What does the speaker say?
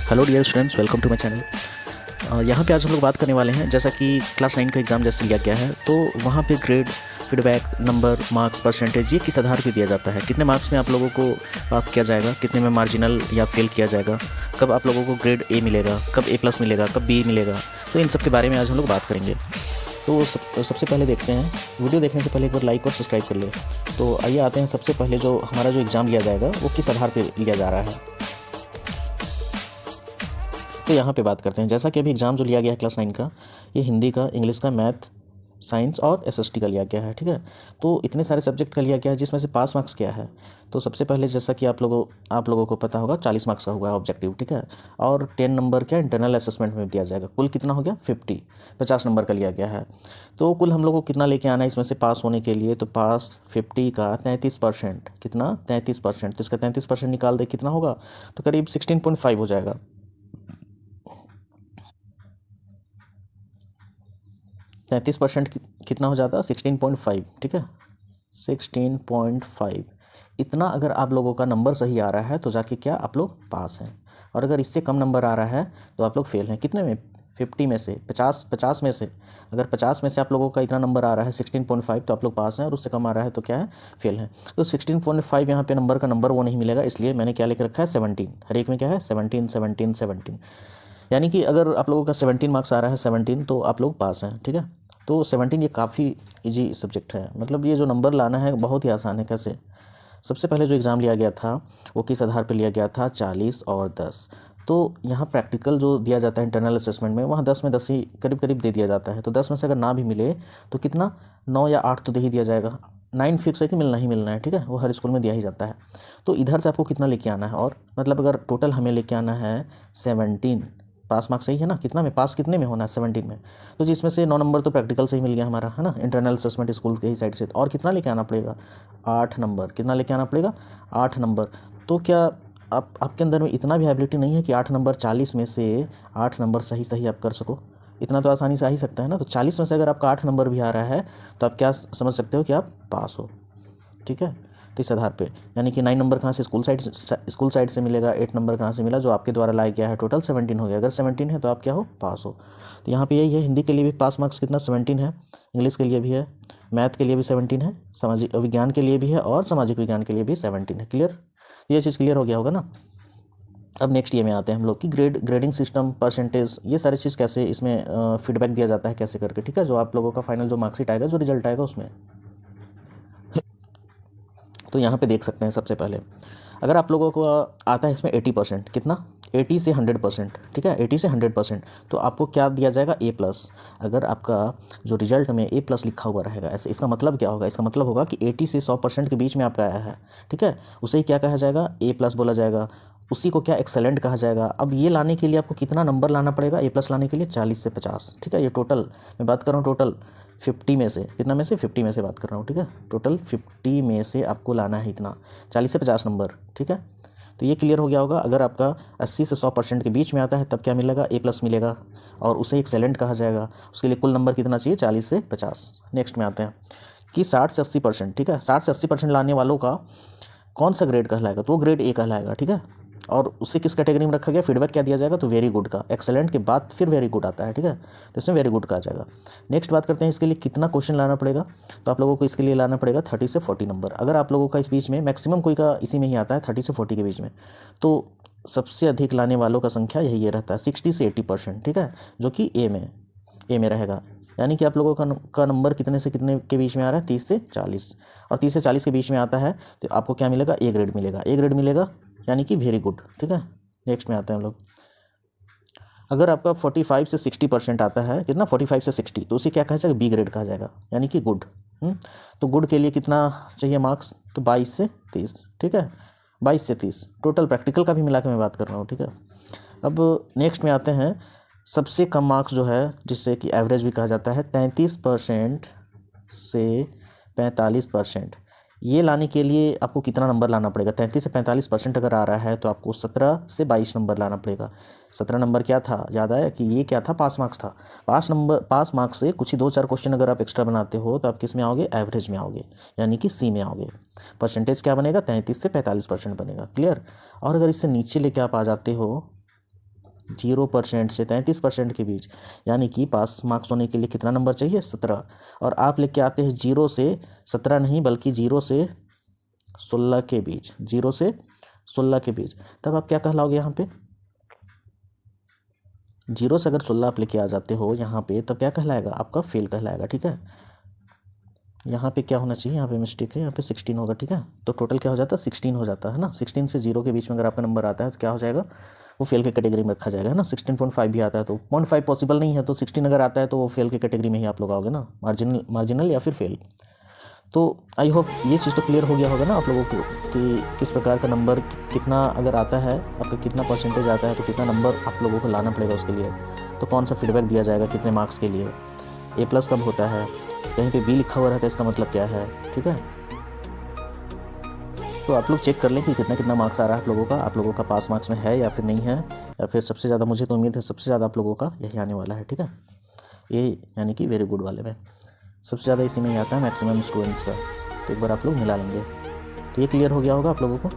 Hello dear students, welcome to my channel. यहाँ पे आज हम लोग बात करने वाले हैं, जैसा कि क्लास 9 का एग्ज़ाम जैसे लिया गया है तो वहाँ पे grade, feedback, number, marks, percentage ये किस आधार पे दिया जाता है, कितने मार्क्स में आप लोगों को पास किया जाएगा, कितने में मार्जिनल या फेल किया जाएगा, कब आप लोगों को ग्रेड ए मिलेगा, कब A+ मिलेगा, कब B मिलेगा। तो इन सब के बारे में आज हम लोग बात करेंगे। तो सबसे पहले देखते हैं, वीडियो देखने से पहले एक बार लाइक और सब्सक्राइब कर ले। तो आइए आते हैं, सबसे पहले जो हमारा जो एग्ज़ाम लिया जाएगा वो किस आधार पर लिया जा रहा है। तो यहाँ पे बात करते हैं, जैसा कि अभी एग्ज़ाम जो लिया गया है क्लास 9 का, ये हिंदी का, इंग्लिश का, मैथ, साइंस और SST का लिया गया है। ठीक है, तो इतने सारे सब्जेक्ट का लिया गया है जिसमें से पास मार्क्स क्या है। तो सबसे पहले जैसा कि आप लोगों को पता होगा 40 मार्क्स का हुआ है ऑब्जेक्टिव। ठीक है, और 10 नंबर क्या इंटरनल असेसमेंट में दिया जाएगा। कुल कितना हो गया 50 नंबर का लिया गया है। तो कुल हम लोग को कितना लेके आना है इसमें से पास होने के लिए, तो पास 50 का 33%, कितना 33%, तो इसका 33% निकाल दे कितना होगा, तो करीब 16.5 हो जाएगा। 33% कितना हो जाता है 16.5। ठीक है, 16.5 इतना अगर आप लोगों का नंबर सही आ रहा है तो जाके क्या आप लोग पास हैं, और अगर इससे कम नंबर आ रहा है तो आप लोग फेल हैं। कितने में, 50 में से 50 में से अगर 50 में से आप लोगों का इतना नंबर आ रहा है 16.5 तो आप लोग पास हैं, और उससे कम आ रहा है तो क्या है, फेल हैं। तो 16.5 यहाँ पे नंबर का नंबर वो नहीं मिलेगा, इसलिए मैंने क्या लेकर रखा है 17। हर एक में क्या है 17 17 17, यानी कि अगर आप लोगों का 17 मार्क्स आ रहा है 17 तो आप लोग पास हैं। ठीक है, तो 17 ये काफ़ी इजी सब्जेक्ट है, मतलब ये जो नंबर लाना है बहुत ही आसान है। कैसे, सबसे पहले जो एग्ज़ाम लिया गया था वो किस आधार पर लिया गया था, 40 और 10। तो यहाँ प्रैक्टिकल जो दिया जाता है इंटरनल असेसमेंट में, वहाँ 10 में 10 ही करीब करीब दे दिया जाता है। तो 10 में से अगर ना भी मिले तो कितना, 9 या 8 तो दे ही दिया जाएगा। 9 फिक्स है कि मिलना ही मिलना है। ठीक है, वो हर स्कूल में दिया ही जाता है। तो इधर से आपको कितना लेके आना है, और मतलब अगर टोटल हमें लेके आना है 17, पास मार्क्स सही है ना, कितना में पास, कितने में होना है 17 में, तो जिसमें से 9 नंबर तो प्रैक्टिकल से ही मिल गया हमारा, है ना, इंटरनल असेसमेंट स्कूल के ही साइड से। और कितना लेके आना पड़ेगा, 8 नंबर। कितना लेके आना पड़ेगा, 8 नंबर। तो क्या आपके अंदर में इतना भी एबिलिटी नहीं है कि 8 नंबर 40 में से 8 नंबर सही सही आप कर सको। इतना तो आसानी से आ ही सकता है ना। तो 40 में से अगर आपका 8 नंबर भी आ रहा है तो आप क्या समझ सकते हो कि आप पास हो। ठीक है, तो इस आधार पे, यानी कि 9 नंबर कहाँ से, स्कूल साइड से मिलेगा, 8 नंबर कहाँ से मिला, जो आपके द्वारा लाया गया है। टोटल 17 हो गया। अगर 17 है तो आप क्या हो, पास हो। तो यहाँ पे यही है, हिंदी के लिए भी पास मार्क्स कितना 17 है, इंग्लिश के लिए भी है, मैथ के लिए भी 17 है, सामाजिक विज्ञान के लिए भी है, और सामाजिक विज्ञान के लिए भी 17 है। क्लियर, ये चीज़ क्लियर हो गया होगा ना। अब नेक्स्ट ये में आते हैं हम लोग कि ग्रेडिंग सिस्टम, परसेंटेज, ये सारी चीज़ कैसे इसमें फीडबैक दिया जाता है कैसे करके। ठीक है, जो आप लोगों का फाइनल जो मार्कशीट आएगा, जो रिजल्ट आएगा उसमें। तो यहाँ पे देख सकते हैं, सबसे पहले अगर आप लोगों को आता है इसमें 80%, कितना 80 से 100%। ठीक है, 80 से 100%, तो आपको क्या दिया जाएगा, A+। अगर आपका जो रिजल्ट में A+ लिखा हुआ रहेगा, ऐसे इसका मतलब क्या होगा, इसका मतलब होगा कि 80 से 100% के बीच में आपका आया है। ठीक है, उसे ही क्या कहा जाएगा, A+ बोला जाएगा। उसी को क्या एक्सेलेंट कहा जाएगा। अब ये लाने के लिए आपको कितना नंबर लाना पड़ेगा, A+ लाने के लिए 40 से 50। ठीक है, ये टोटल मैं बात कर रहा हूँ, टोटल 50 में से, कितना में से 50 में से बात कर रहा हूँ। ठीक है, टोटल 50 में से आपको लाना है इतना, 40 से 50 नंबर। ठीक है, तो ये क्लियर हो गया होगा। अगर आपका 80 से 100% के बीच में आता है तब क्या मिलेगा, A+ मिलेगा, और उसे एक्सेलेंट कहा जाएगा। उसके लिए कुल नंबर कितना चाहिए, 40 से 50। नेक्स्ट में आते हैं कि 60 से 80%। ठीक है, 60 से 80% लाने वालों का कौन सा ग्रेड कहलाएगा, तो वो ग्रेड A कहलाएगा। ठीक है, और उससे किस कैटेगरी में रखा गया, फीडबैक क्या दिया जाएगा, तो वेरी गुड का। एक्सेलेंट के बाद फिर वेरी गुड आता है। ठीक है, तो इसमें वेरी गुड का आ जाएगा। नेक्स्ट बात करते हैं इसके लिए कितना क्वेश्चन लाना पड़ेगा, तो आप लोगों को इसके लिए लाना पड़ेगा 30 से 40 नंबर। अगर आप लोगों का इस बीच में मैक्सिमम कोई का इसी में ही आता है 30 से 40 के बीच में, तो सबसे अधिक लाने वालों का संख्या यही ये रहता है 60 से 80%। ठीक है, जो कि ए में रहेगा। यानी कि आप लोगों का नंबर कितने से कितने के बीच में आ रहा है, 30 से 40, और 30 से 40 के बीच में आता है तो आपको क्या मिलेगा, A ग्रेड मिलेगा। A ग्रेड मिलेगा यानी कि वेरी गुड। ठीक है, नेक्स्ट में आते हैं हम लोग। अगर आपका 45 से 60% आता है, कितना 45 से 60, तो उसे क्या कहा जाएगा, B ग्रेड कहा जाएगा, यानी कि गुड। तो गुड के लिए कितना चाहिए मार्क्स, तो 22 से 30। ठीक है, 22 से 30 टोटल प्रैक्टिकल का भी मिला के मैं बात कर रहा हूँ। ठीक है, अब नेक्स्ट में आते हैं, सबसे कम मार्क्स जो है, जिससे कि एवरेज भी कहा जाता है, 33% से 45%। ये लाने के लिए आपको कितना नंबर लाना पड़ेगा, 33 से 45% अगर आ रहा है तो आपको 17 से 22 नंबर लाना पड़ेगा। 17 नंबर क्या था, याद आया कि ये क्या था, पास मार्क्स था। पास मार्क्स से कुछ ही 2-4 क्वेश्चन अगर आप एक्स्ट्रा बनाते हो तो आप किस में आओगे, एवरेज में आओगे, यानी कि C में आओगे। परसेंटेज क्या बनेगा, 33 से 45% बनेगा। क्लियर, और अगर इससे नीचे लेके आप आ जाते हो 0% से 33% के बीच, यानी कि पास मार्क्स होने के लिए कितना नंबर चाहिए? 17। और आप लेके आते हैं 0 से 17 नहीं बल्कि 0 से 16 के बीच, 0 से 16 के बीच, तब आप क्या कहलाओगे यहाँ पे? 0 से अगर 16 आप लेके आ जाते हो यहाँ पे, तब क्या कहलाएगा? आपका फेल कहलाएगा, ठीक है। यहाँ पे क्या होना चाहिए? यहाँ पे मिस्टेक है, यहाँ पे 16 होगा, ठीक है। तो टोटल क्या हो जाता है? 16 हो जाता है ना। 16 से 0 के बीच में अगर आपका नंबर आता है तो क्या हो जाएगा? वो फेल के कैटेगरी में रखा जाएगा, है ना। 16.5 भी आता है तो 0.5 पॉसिबल नहीं है, तो 16 अगर आता है तो वो फेल के कैटेगरी में ही आप लोग आओगे ना, मार्जिनल या फिर फेल। तो आई होप ये चीज़ तो क्लियर हो गया होगा ना आप लोगों को कि किस प्रकार का नंबर कितना अगर आता है, आपका कितना परसेंटेज आता है, तो कितना नंबर आप लोगों को लाना पड़ेगा उसके लिए, तो कौन सा फीडबैक दिया जाएगा कितने मार्क्स के लिए, A+ कब होता है, कहीं पे B लिखा हुआ रहता है इसका मतलब क्या है, ठीक है। तो आप लोग चेक कर लें कि कितना कितना मार्क्स आ रहा है आप लोगों का पास मार्क्स में है या फिर नहीं है, या फिर सबसे ज़्यादा, मुझे तो उम्मीद है सबसे ज़्यादा आप लोगों का यही आने वाला है, ठीक है। ये यानी कि वेरी गुड वाले में सबसे ज़्यादा इसी में ही आता है मैक्सिमम स्टूडेंट्स का, तो एक बार आप लोग मिला लेंगे। तो ये क्लियर हो गया होगा आप लोगों को।